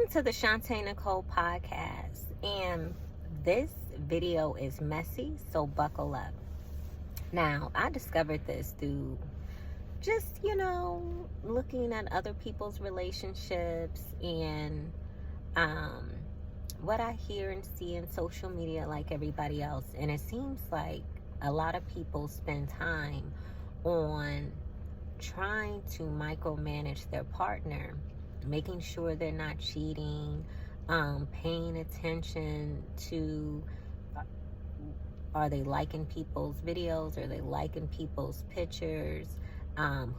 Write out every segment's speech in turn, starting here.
Welcome to the Shantae Nicole podcast. And this video is messy, so buckle up. Now, I discovered this through just, looking at other people's relationships and what I hear and see in social media like everybody else. And it seems like a lot of people spend time on trying to micromanage their partner, making sure they're not cheating, paying attention to, are they liking people's videos, are they liking people's pictures,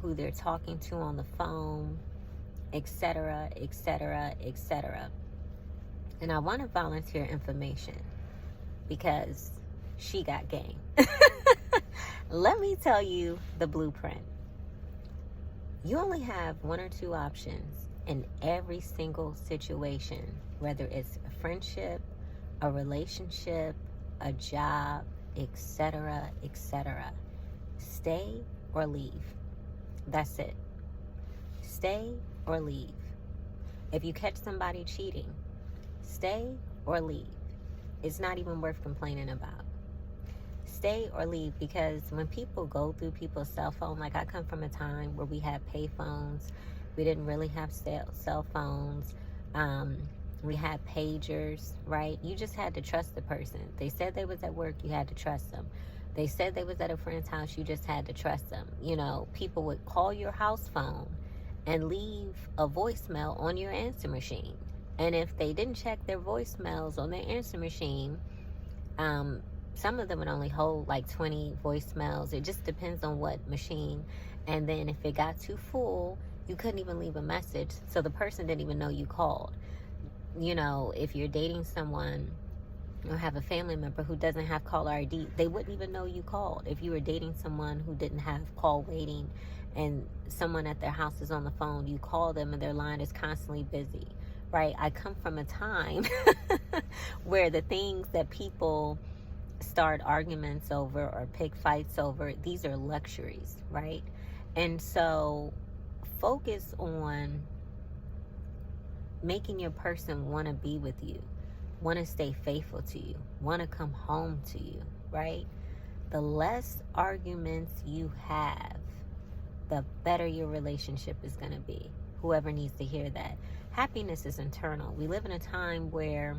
who they're talking to on the phone, etc., etc., etc. And I want to volunteer information because she got game. Let me tell you the blueprint. You only have one or two options in every single situation, whether it's a friendship, a relationship, a job, etc., etc. Stay or leave. That's it. Stay or leave. If you catch somebody cheating, stay or leave. It's not even worth complaining about. Stay or leave, because when people go through people's cell phone, like I come from a time where we had pay phones. We didn't really have cell phones. We had pagers, right? You just had to trust the person. They said they was at work, you had to trust them. They said they was at a friend's house, you just had to trust them. People would call your house phone and leave a voicemail on your answer machine. And if they didn't check their voicemails on their answer machine, some of them would only hold like 20 voicemails. It just depends on what machine. And then if it got too full, you couldn't even leave a message. So the person didn't even know you called. If you're dating someone or have a family member who doesn't have caller ID, they wouldn't even know you called. If you were dating someone who didn't have call waiting and someone at their house is on the phone, you call them and their line is constantly busy, right? I come from a time where the things that people start arguments over or pick fights over, these are luxuries, right? And so focus on making your person want to be with you, want to stay faithful to you, want to come home to you, right? The less arguments you have, the better your relationship is going to be. Whoever needs to hear that. Happiness is internal. We live in a time where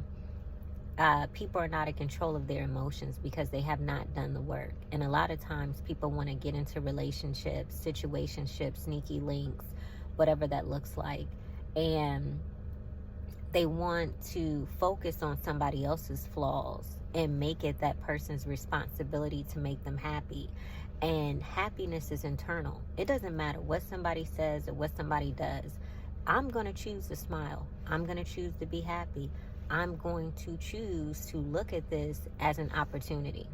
people are not in control of their emotions because they have not done the work. And a lot of times people want to get into relationships, situationships, sneaky links, whatever that looks like. And they want to focus on somebody else's flaws and make it that person's responsibility to make them happy. And happiness is internal. It doesn't matter what somebody says or what somebody does. I'm going to choose to smile. I'm going to choose to be happy. I'm going to choose to look at this as an opportunity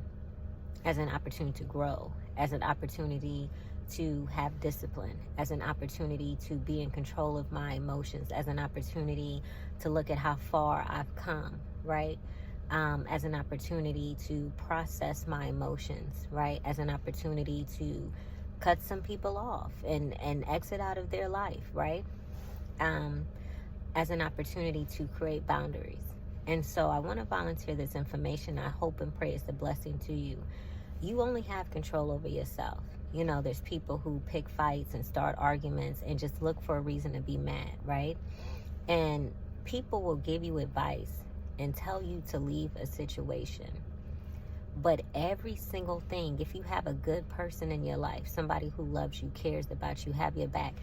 to grow, as an opportunity to have discipline, as an opportunity to be in control of my emotions, as an opportunity to look at how far I've come, right? As an opportunity to process my emotions, right? As an opportunity to cut some people off and exit out of their life, right? As an opportunity to create boundaries. And so I want to volunteer this information. I hope and pray it's a blessing to you. You only have control over yourself. There's people who pick fights and start arguments and just look for a reason to be mad, right? And people will give you advice and tell you to leave a situation. But every single thing, if you have a good person in your life, somebody who loves you, cares about you, have your back,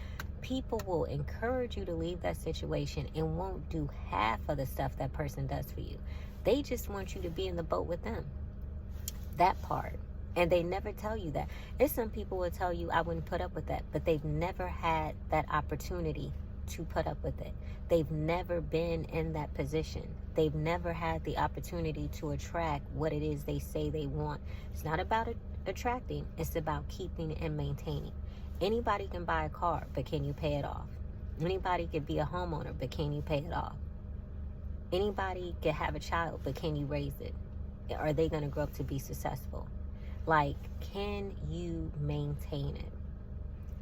people will encourage you to leave that situation and won't do half of the stuff that person does for you. They just want you to be in the boat with them. That part. And they never tell you that. There's some people will tell you, I wouldn't put up with that, but they've never had that opportunity to put up with it. They've never been in that position. They've never had the opportunity to attract what it is they say they want. It's not about attracting. It's about keeping and maintaining. Anybody can buy a car, but can you pay it off? Anybody can be a homeowner, but can you pay it off? Anybody can have a child, but can you raise it? Are they going to grow up to be successful? Like, can you maintain it?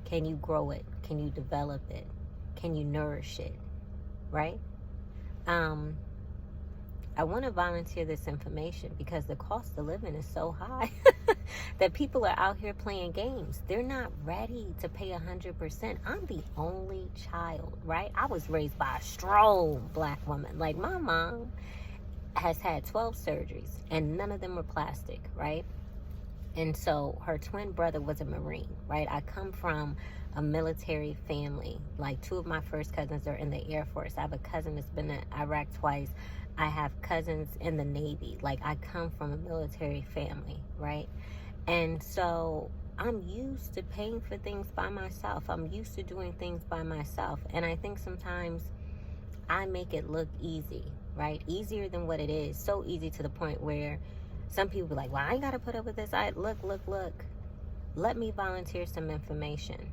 Can you grow it? Can you develop it? Can you nourish it? Right? I want to volunteer this information because the cost of living is so high that people are out here playing games. They're not ready to pay 100%. I'm the only child, right? I was raised by a strong black woman. Like, my mom has had 12 surgeries and none of them were plastic, right? And so her twin brother was a Marine, right? I come from a military family. Like, 2 of my first cousins are in the Air Force. I have a cousin that's been to Iraq twice. I have cousins in the Navy. Like, I come from a military family, right? And so I'm used to paying for things by myself. I'm used to doing things by myself. And I think sometimes I make it look easy, right? Easier than what it is. So easy to the point where some people be like, well, I ain't got to put up with this. Look. Let me volunteer some information.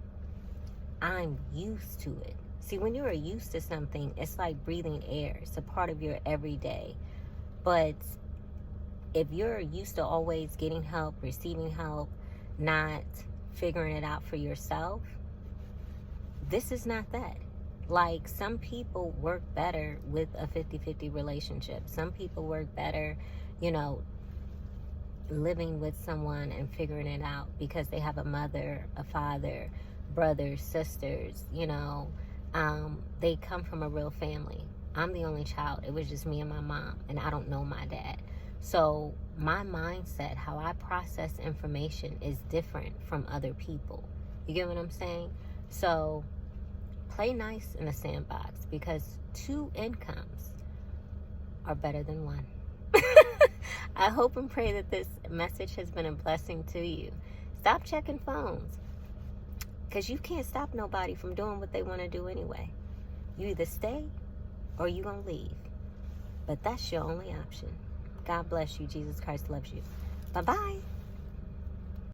I'm used to it. See, when you're used to something, it's like breathing air. It's a part of your everyday. But if you're used to always getting help, receiving help, not figuring it out for yourself, this is not that. Like, some people work better with a 50-50 relationship. Some people work better, living with someone and figuring it out because they have a mother, a father, brothers, sisters, they come from a real family. I'm the only child. It was just me and my mom, and I don't know my dad. So my mindset, how I process information, is different from other people. You get what I'm saying? So play nice in the sandbox, because 2 incomes are better than 1. I hope and pray that this message has been a blessing to you. Stop checking phones, because you can't stop nobody from doing what they want to do anyway. You either stay or you gonna leave. But that's your only option. God bless you. Jesus Christ loves you. Bye-bye.